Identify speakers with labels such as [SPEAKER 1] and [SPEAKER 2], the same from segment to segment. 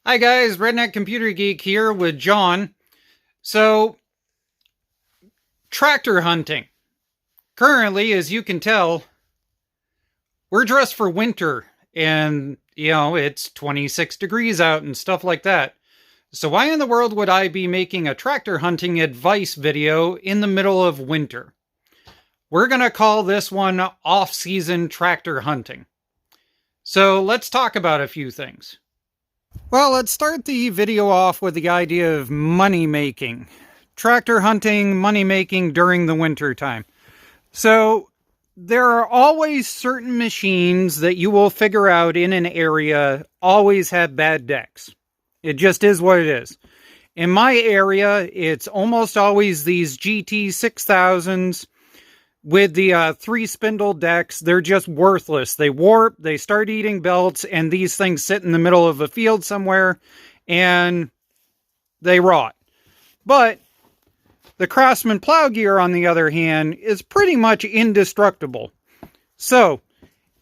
[SPEAKER 1] Hi guys, Redneck Computer Geek here with John. So, tractor hunting. Currently, as you can tell, we're dressed for winter and, it's 26 degrees out and stuff like that. So why in the world would I be making a tractor hunting advice video in the middle of winter? We're going to call this one off-season tractor hunting. So let's talk about a few things. Well, let's start the video off with the idea of money making. Tractor hunting, money making during the winter time. So there are always certain machines that you will figure out in an area always have bad decks. It just is what it is. In my area, it's almost always these GT 6000s with the 3-spindle decks. They're just worthless. They warp, they start eating belts, and these things sit in the middle of a field somewhere, and they rot. But the Craftsman plow gear, on the other hand, is pretty much indestructible. So,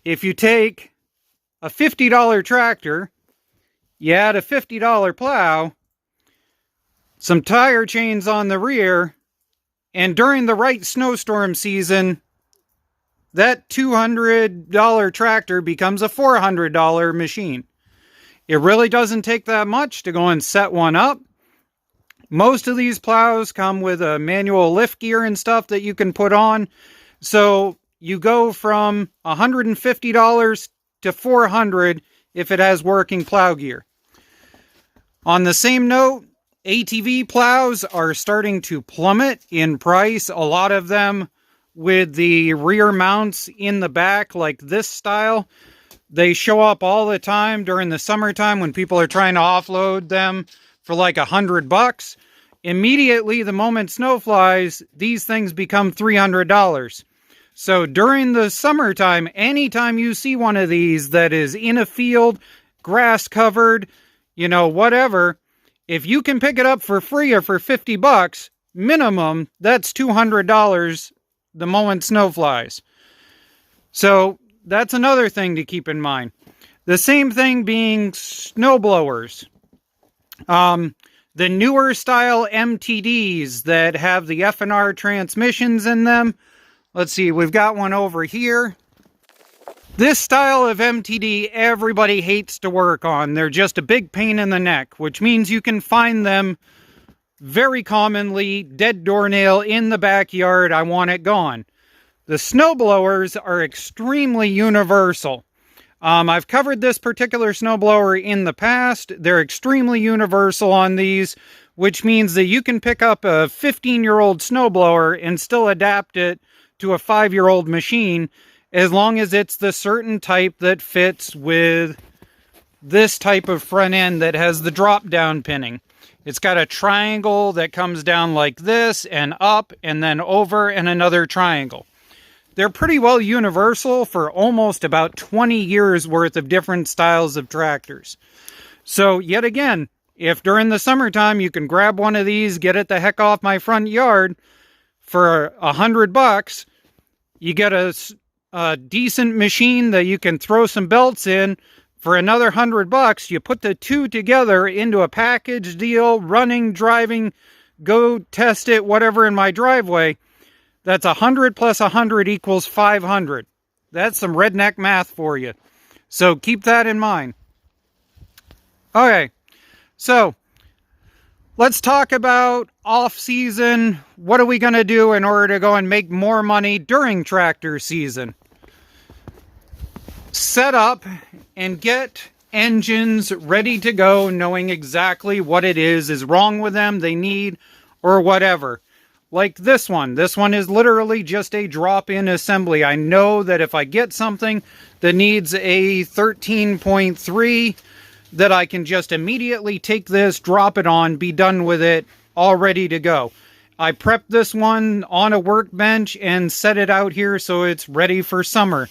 [SPEAKER 1] if you take a $50 tractor, you add a $50 plow, some tire chains on the rear, and during the right snowstorm season, that $200 tractor becomes a $400 machine. It really doesn't take that much to go and set one up. Most of these plows come with a manual lift gear and stuff that you can put on. So you go from $150 to $400 if it has working plow gear. On the same note, ATV plows are starting to plummet in price. A lot of them with the rear mounts in the back, like this style. They show up all the time during the summertime when people are trying to offload them for like $100. Immediately, the moment snow flies, these things become $300. So during the summertime, anytime you see one of these that is in a field, grass covered, whatever, if you can pick it up for free or for $50 minimum, that's $200 the moment snow flies. So that's another thing to keep in mind. The same thing being snowblowers. The newer style MTDs that have the F&R transmissions in them. Let's see, we've got one over here. This style of MTD everybody hates to work on. They're just a big pain in the neck, which means you can find them very commonly, dead doornail in the backyard, I want it gone. The snowblowers are extremely universal. I've covered this particular snowblower in the past. They're extremely universal on these, which means that you can pick up a 15-year-old snowblower and still adapt it to a 5-year-old machine, as long as it's the certain type that fits with this type of front end that has the drop-down pinning. It's got a triangle that comes down like this and up and then over and another triangle. They're pretty well universal for almost about 20 years worth of different styles of tractors. So yet again, if during the summertime you can grab one of these, get it the heck off my front yard for $100, you get a decent machine that you can throw some belts in for another $100. You put the two together into a package deal, running, driving, go test it, whatever in my driveway. That's 100 plus 100 equals 500. That's some redneck math for you. So keep that in mind. Okay, so let's talk about off-season. What are we going to do in order to go and make more money during tractor season? Set up and get engines ready to go, knowing exactly what it is wrong with them, they need, or whatever. Like this one. This one is literally just a drop-in assembly. I know that if I get something that needs a 13.3, that I can just immediately take this, drop it on, be done with it, all ready to go. I prepped this one on a workbench and set it out here so it's ready for summer.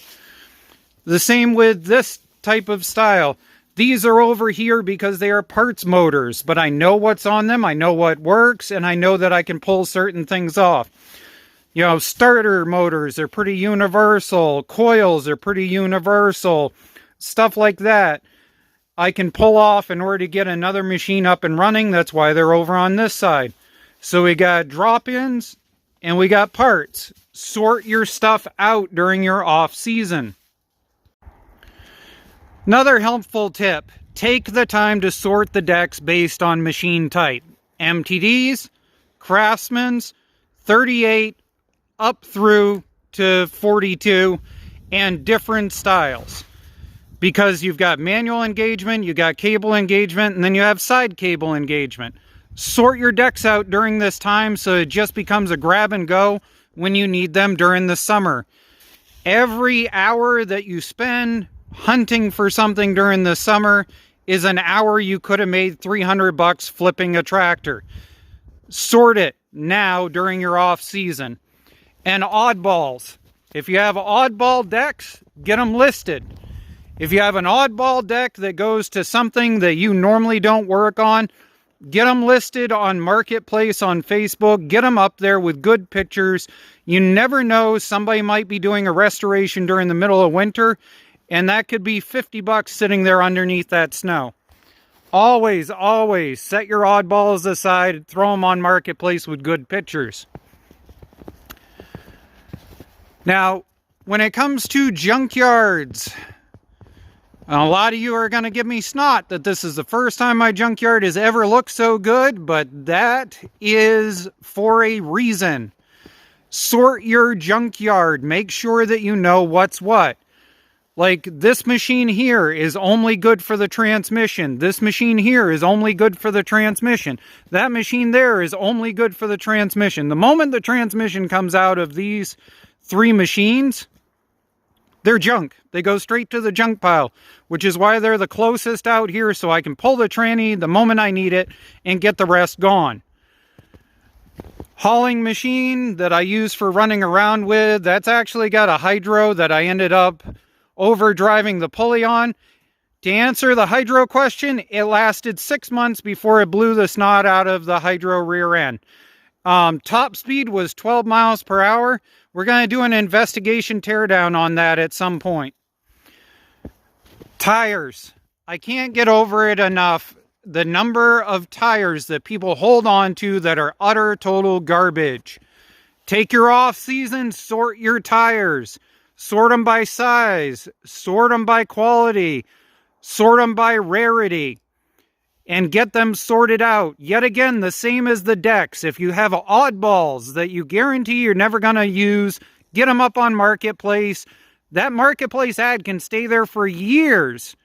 [SPEAKER 1] The same with this type of style. These are over here because they are parts motors, but I know what's on them, I know what works, and I know that I can pull certain things off. Starter motors are pretty universal, coils are pretty universal, stuff like that. I can pull off in order to get another machine up and running. That's why they're over on this side. So we got drop-ins and we got parts. Sort your stuff out during your off season. Another helpful tip, take the time to sort the decks based on machine type. MTDs, Craftsman's, 38 up through to 42, and different styles. Because you've got manual engagement, you got cable engagement, and then you have side cable engagement. Sort your decks out during this time so it just becomes a grab and go when you need them during the summer. Every hour that you spend hunting for something during the summer is an hour you could have made $300 flipping a tractor. Sort it now during your off season. And oddballs. If you have oddball decks, get them listed. If you have an oddball deck that goes to something that you normally don't work on, get them listed on Marketplace on Facebook. Get them up there with good pictures. You never know, somebody might be doing a restoration during the middle of winter, and that could be $50 sitting there underneath that snow. Always, always set your oddballs aside, throw them on Marketplace with good pictures. Now, when it comes to junkyards, a lot of you are going to give me snot that this is the first time my junkyard has ever looked so good, but that is for a reason. Sort your junkyard. Make sure that you know what's what. Like, this machine here is only good for the transmission. This machine here is only good for the transmission. That machine there is only good for the transmission. The moment the transmission comes out of these 3 machines, they're junk. They go straight to the junk pile, which is why they're the closest out here, so I can pull the tranny the moment I need it and get the rest gone. Hauling machine that I use for running around with, that's actually got a hydro that I ended up overdriving the pulley on. To answer the hydro question, it lasted 6 months before it blew the snot out of the hydro rear end. Top speed was 12 miles per hour. We're going to do an investigation teardown on that at some point. Tires. I can't get over it enough. The number of tires that people hold on to that are utter total garbage. Take your off season, sort your tires. Sort them by size. Sort them by quality. Sort them by rarity. And get them sorted out. Yet again, the same as the decks. If you have oddballs that you guarantee you're never going to use, get them up on Marketplace. That Marketplace ad can stay there for years.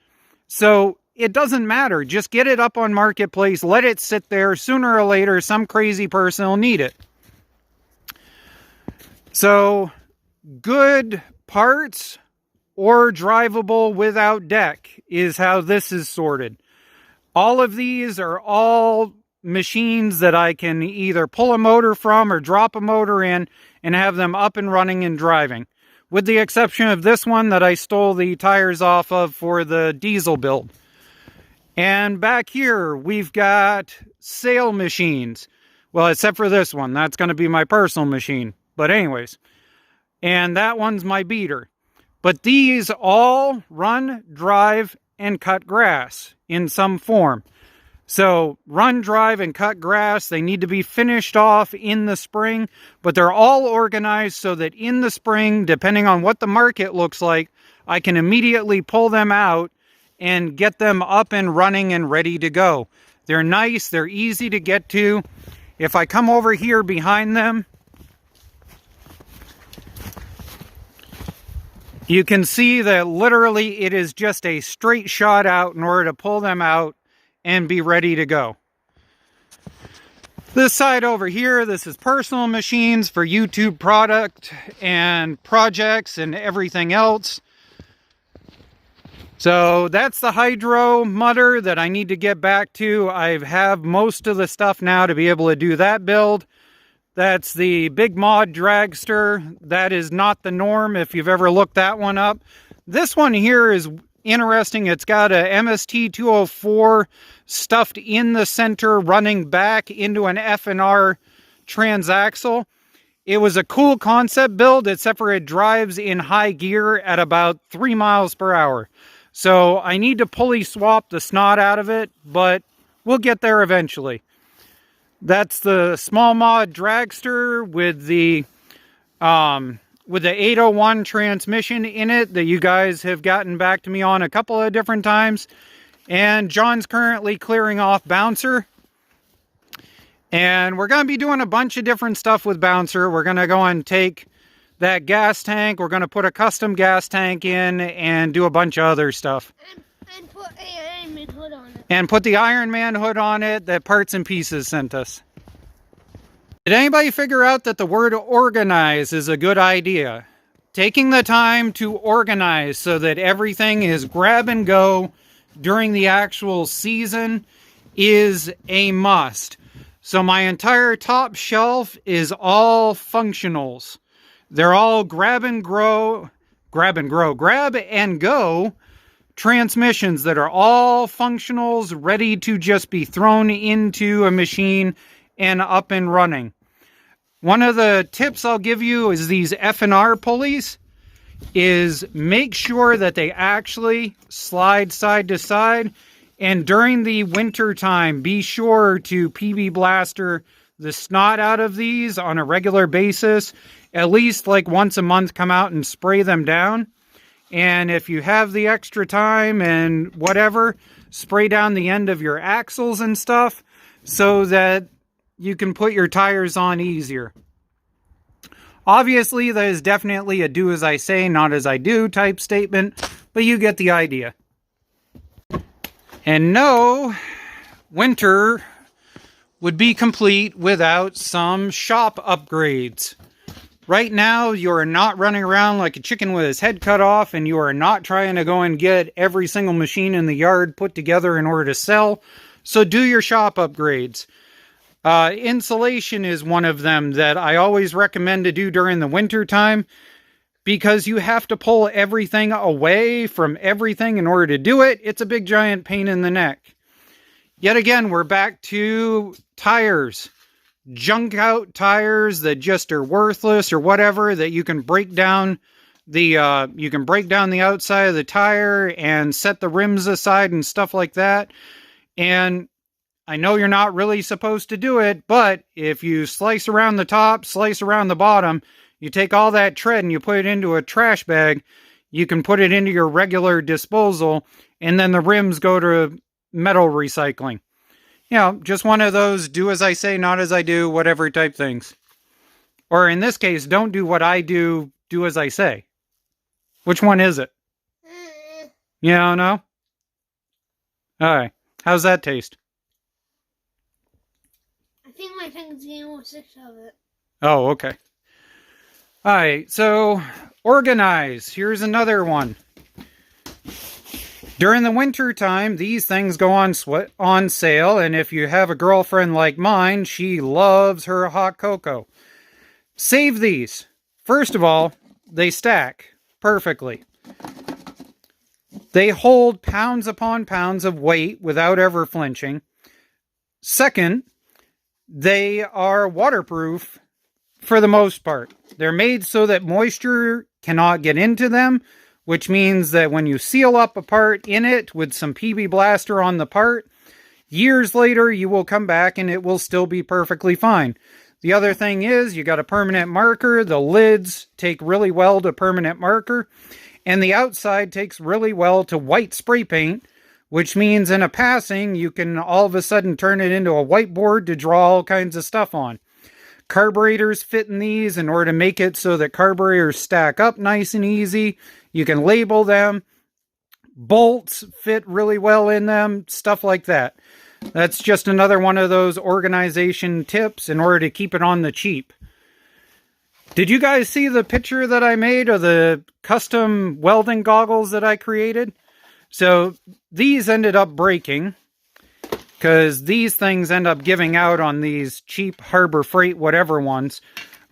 [SPEAKER 1] So it doesn't matter. Just get it up on Marketplace. Let it sit there. Sooner or later, some crazy person will need it. So, good parts or drivable without deck is how this is sorted. All of these are all machines that I can either pull a motor from or drop a motor in and have them up and running and driving. With the exception of this one that I stole the tires off of for the diesel build. And back here, we've got sail machines. Well, except for this one. That's going to be my personal machine. But anyways. And that one's my beater. But these all run, drive, and cut grass in some form. So run, drive, and cut grass, they need to be finished off in the spring, but they're all organized so that in the spring, depending on what the market looks like, I can immediately pull them out and get them up and running and ready to go. They're nice, they're easy to get to. If I come over here behind them, you can see that literally it is just a straight shot out in order to pull them out and be ready to go. This side over here, this is personal machines for YouTube product and projects and everything else. So that's the hydro mutter that I need to get back to. I have most of the stuff now to be able to do that build. That's the Big Mod Dragster. That is not the norm if you've ever looked that one up. This one here is interesting. It's got a MST 204 stuffed in the center, running back into an F&R transaxle. It was a cool concept build, except for it drives in high gear at about 3 miles per hour. So I need to pulley swap the snot out of it, but we'll get there eventually. That's the small mod dragster with the 801 transmission in it that you guys have gotten back to me on a couple of different times. And John's currently clearing off Bouncer. And we're going to be doing a bunch of different stuff with Bouncer. We're going to go and take that gas tank. We're going to put a custom gas tank in and do a bunch of other stuff.
[SPEAKER 2] And put an Iron Man hood on it.
[SPEAKER 1] And put the Iron Man hood on it that Parts and Pieces sent us. Did anybody figure out that the word organize is a good idea? Taking the time to organize so that everything is grab and go during the actual season is a must. So my entire top shelf is all functionals. They're all grab and go transmissions that are all functionals ready to just be thrown into a machine and up and running. One of the tips I'll give you is these F&R pulleys is make sure that they actually slide side to side. And during the winter time, be sure to PB blaster the snot out of these on a regular basis. At least like once a month, come out and spray them down. And if you have the extra time and whatever, spray down the end of your axles and stuff so that you can put your tires on easier. Obviously, that is definitely a do as I say, not as I do type statement, but you get the idea. And no, winter would be complete without some shop upgrades. Right now, you are not running around like a chicken with his head cut off, and you are not trying to go and get every single machine in the yard put together in order to sell. So do your shop upgrades. Insulation is one of them that I always recommend to do during the winter time, because you have to pull everything away from everything in order to do it. It's a big giant pain in the neck. Yet again, we're back to tires. Junk out tires that just are worthless or whatever, that you can break down the outside of the tire and set the rims aside and stuff like that. And I know you're not really supposed to do it, but if you slice around the top, slice around the bottom, you take all that tread and you put it into a trash bag, you can put it into your regular disposal, and then the rims go to metal recycling. You know, just one of those do as I say, not as I do, whatever type things. Or in this case, don't do what I do, do as I say. Which one is it? You don't know? Alright, how's that taste?
[SPEAKER 2] I think my tongue's getting more sick of it.
[SPEAKER 1] Oh, okay. Alright, so organize. Here's another one. During the winter time, these things go on sale, and if you have a girlfriend like mine, she loves her hot cocoa. Save these. First of all, they stack perfectly. They hold pounds upon pounds of weight without ever flinching. Second, they are waterproof for the most part. They're made so that moisture cannot get into them, which means that when you seal up a part in it with some PB Blaster on the part, years later you will come back and it will still be perfectly fine. The other thing is you got a permanent marker. The lids take really well to permanent marker, and the outside takes really well to white spray paint, which means in a passing you can all of a sudden turn it into a whiteboard to draw all kinds of stuff on. Carburetors fit in these in order to make it so that carburetors stack up nice and easy. You can label them. Bolts fit really well in them, stuff like that. That's just another one of those organization tips in order to keep it on the cheap. Did you guys see the picture that I made of the custom welding goggles that I created? So these ended up breaking, because these things end up giving out on these cheap Harbor Freight whatever ones.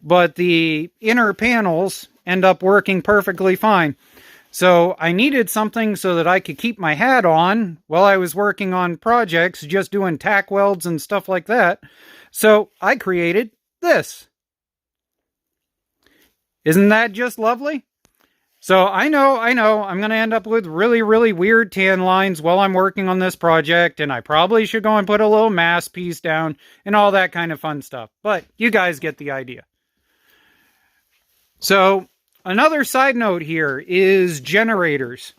[SPEAKER 1] But the inner panels end up working perfectly fine. So I needed something so that I could keep my hat on while I was working on projects, just doing tack welds and stuff like that. So I created this. Isn't that just lovely? So I know, I'm going to end up with really, really weird tan lines while I'm working on this project, and I probably should go and put a little mask piece down and all that kind of fun stuff. But you guys get the idea. So another side note here is generators.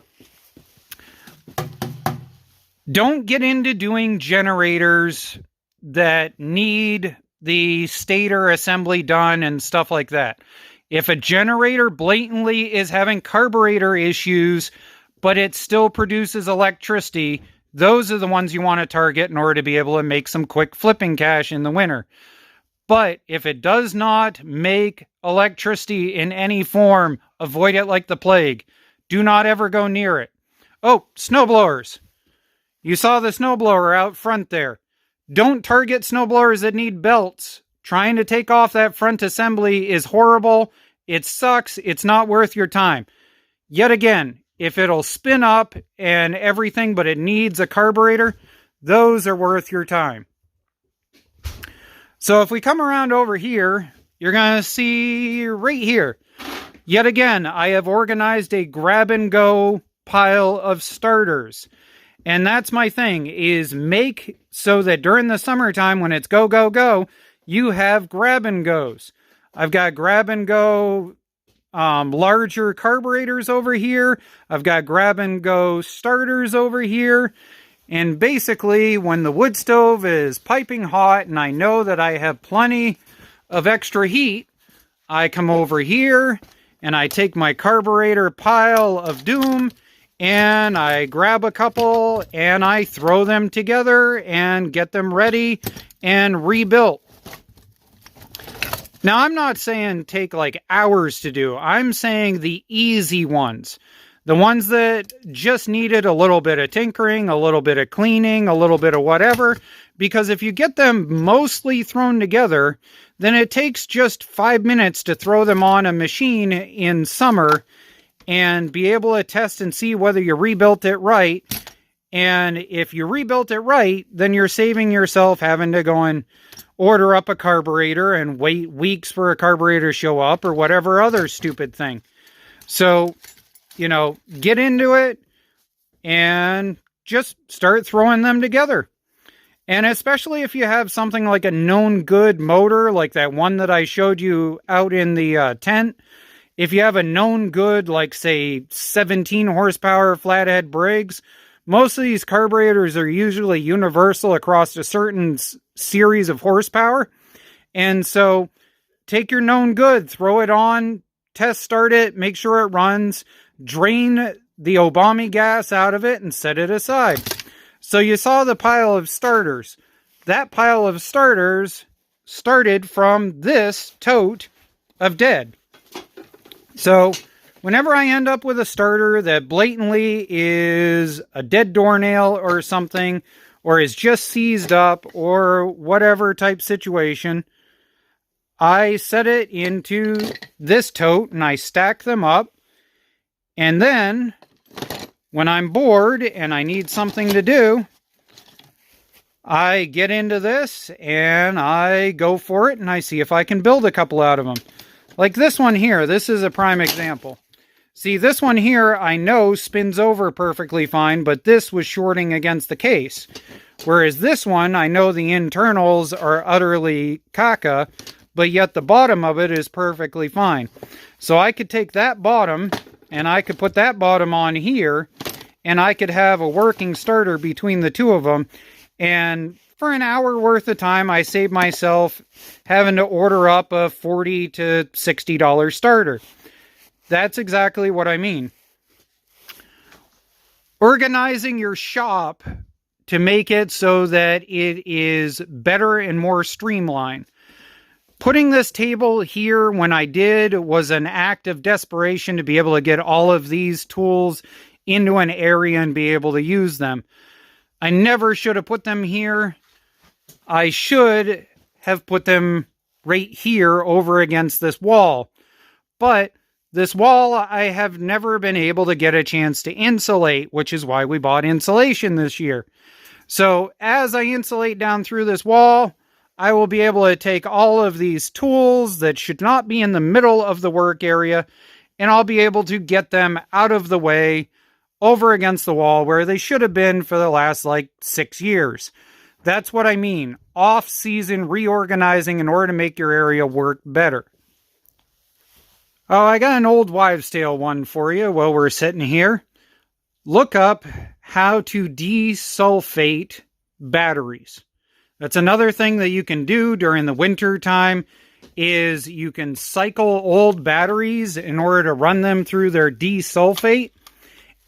[SPEAKER 1] Don't get into doing generators that need the stator assembly done and stuff like that. If a generator blatantly is having carburetor issues, but it still produces electricity, those are the ones you want to target in order to be able to make some quick flipping cash in the winter. But if it does not make electricity in any form, avoid it like the plague. Do not ever go near it. Oh, snowblowers. You saw the snowblower out front there. Don't target snowblowers that need belts. Trying to take off that front assembly is horrible. It sucks. It's not worth your time. Yet again, if it'll spin up and everything, but it needs a carburetor, those are worth your time. So if we come around over here, you're going to see right here. Yet again, I have organized a grab-and-go pile of starters. And that's my thing, is make so that during the summertime when it's go, go, go, you have grab-and-goes. I've got grab-and-go larger carburetors over here. I've got grab-and-go starters over here. And basically, when the wood stove is piping hot and I know that I have plenty of extra heat, I come over here and I take my carburetor pile of doom and I grab a couple and I throw them together and get them ready and rebuilt. Now, I'm not saying take like hours to do. I'm saying the easy ones. The ones that just needed a little bit of tinkering, a little bit of cleaning, a little bit of whatever. Because if you get them mostly thrown together, then it takes just 5 minutes to throw them on a machine in summer and be able to test and see whether you rebuilt it right. And if you rebuilt it right, then you're saving yourself having to go and order up a carburetor and wait weeks for a carburetor to show up or whatever other stupid thing. So, you know, get into it and just start throwing them together. And especially if you have something like a known good motor, like that one that I showed you out in the tent. If you have a known good, like say 17 horsepower flathead Briggs, most of these carburetors are usually universal across a certain series of horsepower. And so take your known good, throw it on, test start it, make sure it runs, drain the Obama gas out of it and set it aside. So you saw the pile of starters. That pile of starters started from this tote of dead. So whenever I end up with a starter that blatantly is a dead doornail or something, or is just seized up or whatever type situation, I set it into this tote and I stack them up. And then when I'm bored and I need something to do, I get into this and I go for it and I see if I can build a couple out of them. Like this one here, this is a prime example. See, this one here I know spins over perfectly fine, but this was shorting against the case. Whereas this one, I know the internals are utterly caca, but yet the bottom of it is perfectly fine. So I could take that bottom and I could put that bottom on here and I could have a working starter between the two of them. And for an hour worth of time, I saved myself having to order up a $40 to $60 starter. That's exactly what I mean. Organizing your shop to make it so that it is better and more streamlined. Putting this table here when I did was an act of desperation to be able to get all of these tools into an area and be able to use them. I never should have put them here. I should have put them right here over against this wall. But this wall I have never been able to get a chance to insulate, which is why we bought insulation this year. So as I insulate down through this wall, I will be able to take all of these tools that should not be in the middle of the work area and I'll be able to get them out of the way over against the wall where they should have been for the last like 6 years. That's what I mean. Off-season reorganizing in order to make your area work better. Oh, I got an old wives' tale one for you while we're sitting here. Look up how to desulfate batteries. That's another thing that you can do during the winter time, is you can cycle old batteries in order to run them through their desulfate.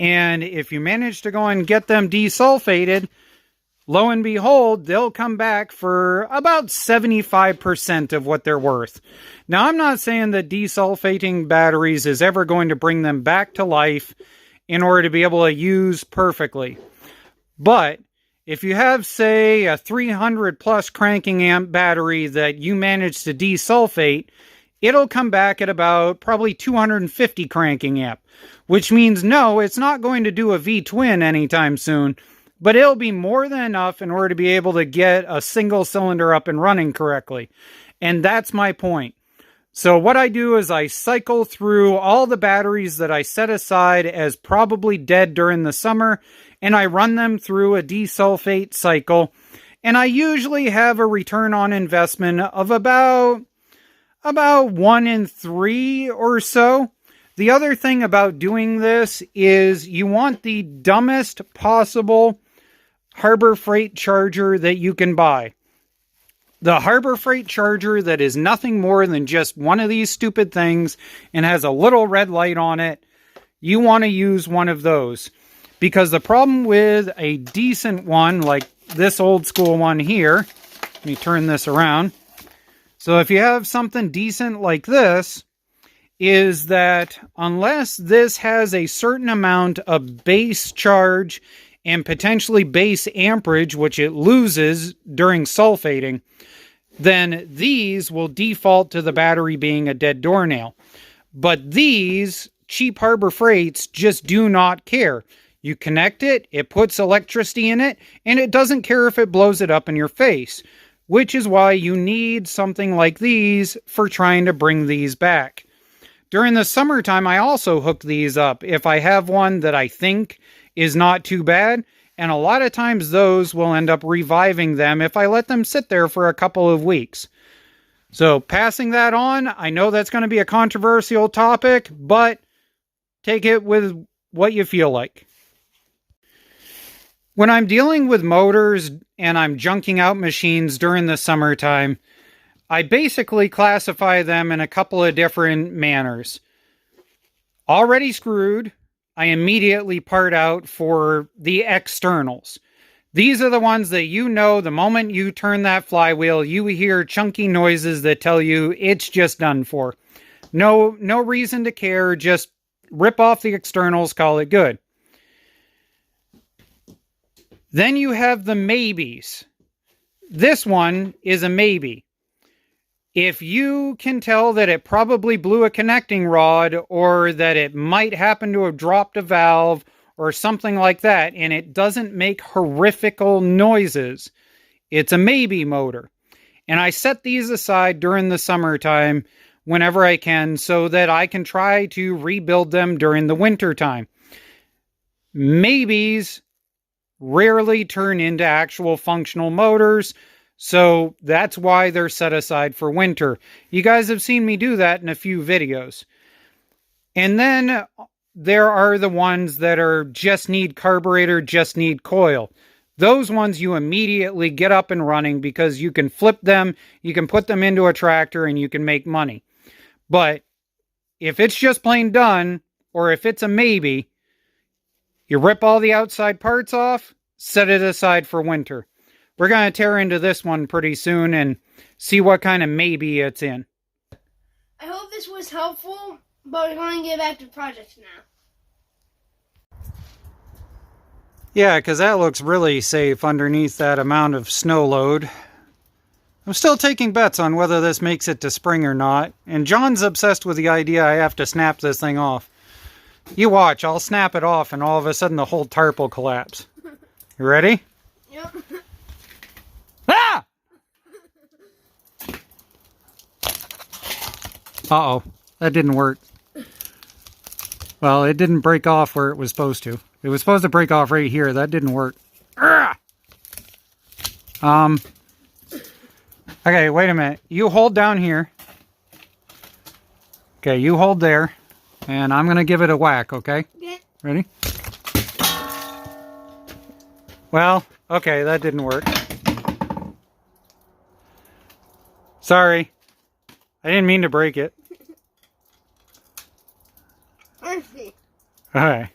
[SPEAKER 1] And if you manage to go and get them desulfated, lo and behold, they'll come back for about 75% of what they're worth. Now, I'm not saying that desulfating batteries is ever going to bring them back to life in order to be able to use perfectly. But if you have, say, a 300 plus cranking amp battery that you manage to desulfate, it'll come back at about probably 250 cranking amp, which means no, it's not going to do a V-twin anytime soon, but it'll be more than enough in order to be able to get a single cylinder up and running correctly. And that's my point. So what I do is I cycle through all the batteries that I set aside as probably dead during the summer, and I run them through a desulfate cycle, and I usually have a return on investment of about 1 in 3 or so. The other thing about doing this is you want the dumbest possible Harbor Freight charger that you can buy. The Harbor Freight charger that is nothing more than just one of these stupid things and has a little red light on it, you want to use one of those. Because the problem with a decent one, like this old school one here, let me turn this around. So if you have something decent like this, is that unless this has a certain amount of base charge and potentially base amperage, which it loses during sulfating, then these will default to the battery being a dead doornail. But these cheap Harbor Freights just do not care. You connect it, it puts electricity in it, and it doesn't care if it blows it up in your face, which is why you need something like these for trying to bring these back. During the summertime, I also hook these up if I have one that I think is not too bad, and a lot of times those will end up reviving them if I let them sit there for a couple of weeks. So passing that on, I know that's going to be a controversial topic, but take it with what you feel like. When I'm dealing with motors and I'm junking out machines during the summertime, I basically classify them in a couple of different manners. Already screwed, I immediately part out for the externals. These are the ones that you know the moment you turn that flywheel, you hear chunky noises that tell you it's just done for. No reason to care, just rip off the externals, call it good. Then you have the maybes. This one is a maybe. If you can tell that it probably blew a connecting rod, or that it might happen to have dropped a valve or something like that, and it doesn't make horrifical noises, it's a maybe motor. And I set these aside during the summertime whenever I can so that I can try to rebuild them during the wintertime. Maybes rarely turn into actual functional motors, so that's why they're set aside for winter. You guys have seen me do that in a few videos. And then there are the ones that are just need carburetor, just need coil. Those ones you immediately get up and running because you can flip them, you can put them into a tractor, and you can make money. But if it's just plain done, or if it's a maybe, you rip all the outside parts off, set it aside for winter. We're going to tear into this one pretty soon and see what kind of maybe it's in.
[SPEAKER 2] I hope this was helpful, but we're going to get back to projects now.
[SPEAKER 1] Yeah, because that looks really safe underneath that amount of snow load. I'm still taking bets on whether this makes it to spring or not, and John's obsessed with the idea I have to snap this thing off. You watch, I'll snap it off and all of a sudden the whole tarp will collapse. You ready?
[SPEAKER 2] Yep.
[SPEAKER 1] Ah! Uh-oh, that didn't work. Well, it didn't break off where it was supposed to. It was supposed to break off right here. That didn't work. Ugh! Okay, wait a minute. You hold down here. Okay, you hold there. And I'm going to give it a whack, okay?
[SPEAKER 2] Okay.
[SPEAKER 1] Ready? Well, okay, that didn't work. Sorry. I didn't mean to break it.
[SPEAKER 2] Mercy.
[SPEAKER 1] Alright.